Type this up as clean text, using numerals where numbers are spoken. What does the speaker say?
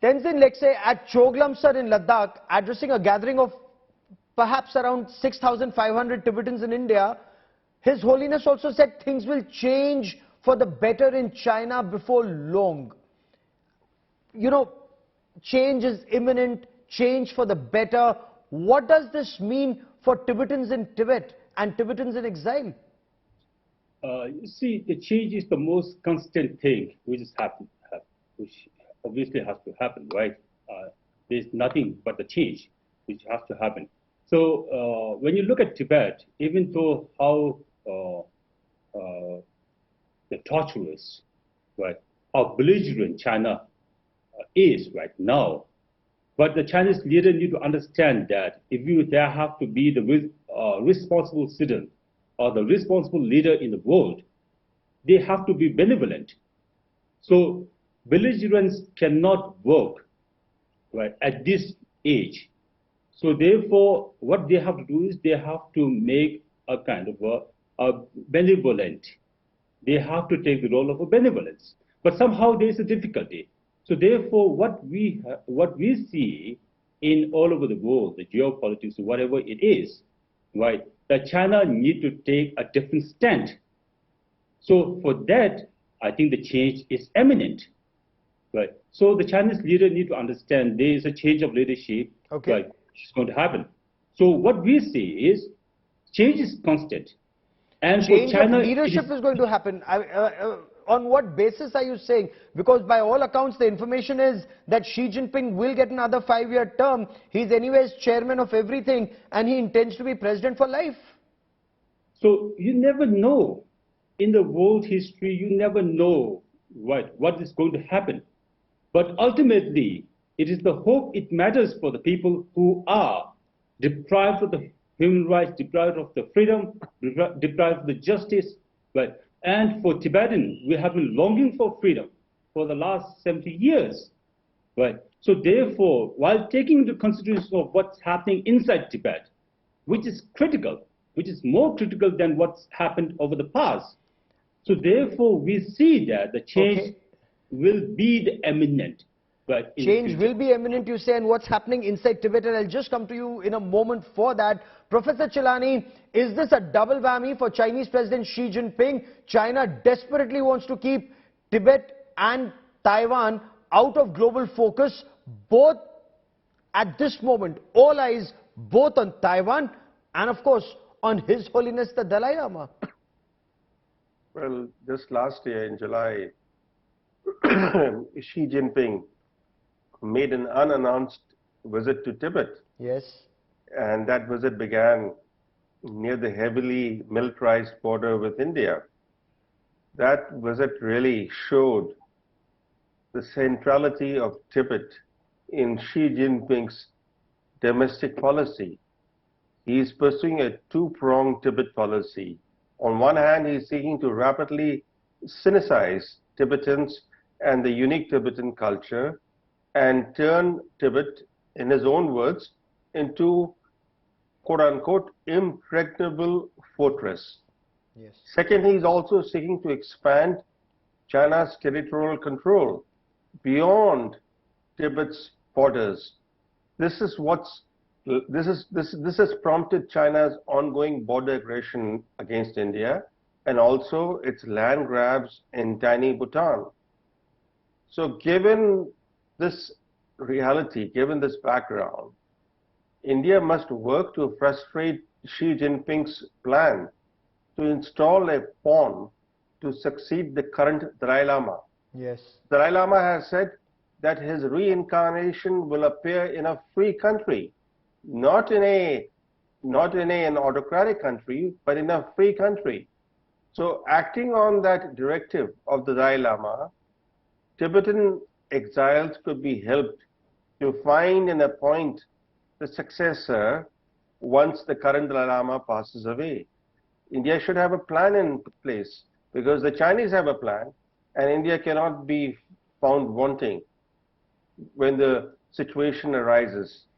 Tenzin, let's say at Choglamsar in Ladakh, addressing a gathering of perhaps around 6,500 Tibetans in India, His Holiness also said things will change for the better in China before long. You know, change is imminent, change for the better. What does this mean for Tibetans in Tibet and Tibetans in exile? You see, the change is the most constant thing which is which obviously has to happen, right? There's nothing but the change which has to happen. So when you look at Tibet, even though how the torturous, right, how belligerent China is right now, but the Chinese leader need to understand that there have to be the responsible citizen or the responsible leader in the world, they have to be benevolent. So belligerence cannot work, right, at this age. So therefore, what they have to do is they have to make a kind of a benevolent. They have to take the role of a benevolence. But somehow there is a difficulty. So therefore, what we see in all over the world, the geopolitics, whatever it is, right, that China need to take a different stand. So for that, I think the change is imminent, right? So the Chinese leader need to understand there is a change of leadership, okay, right, which is going to happen. So what we see is change is constant, and change for China, of leadership is going to happen. On what basis are you saying? Because by all accounts, the information is that Xi Jinping will get another 5-year term. He's anyways chairman of everything, and he intends to be president for life. So you never know. In the world history, you never know what is going to happen. But ultimately, it is the hope, it matters for the people who are deprived of the human rights, deprived of the freedom, deprived of the justice, right? And for Tibetan, we have been longing for freedom for the last 70 years, right? So therefore, while taking into consideration of what's happening inside Tibet, which is critical, which is more critical than what's happened over the past. So therefore, we see that the change will be the imminent. But change will be imminent, you say, and what's happening inside Tibet, and I'll just come to you in a moment for that. Professor Chellaney, is this a double whammy for Chinese President Xi Jinping? China desperately wants to keep Tibet and Taiwan out of global focus, both at this moment, all eyes both on Taiwan and of course on His Holiness the Dalai Lama. Well, just last year in July, Xi Jinping made an unannounced visit to Tibet. Yes. And that visit began near the heavily militarized border with India. That visit really showed the centrality of Tibet in Xi Jinping's domestic policy. He is pursuing a two-pronged Tibet policy. On one hand, he is seeking to rapidly sinicize Tibetans and the unique Tibetan culture and turn Tibet, in his own words, into quote-unquote impregnable fortress. Yes. Second, he is also seeking to expand China's territorial control beyond Tibet's borders. This has prompted China's ongoing border aggression against India and also its land grabs in tiny Bhutan. So given this reality, given this background, India must work to frustrate Xi Jinping's plan to install a pawn to succeed the current Dalai Lama. Yes. Dalai Lama has said that his reincarnation will appear in a free country, not in an autocratic country, but in a free country. So acting on that directive of the Dalai Lama, Tibetan exiles could be helped to find and appoint the successor once the current Dalai Lama passes away. India should have a plan in place because the Chinese have a plan and India cannot be found wanting when the situation arises.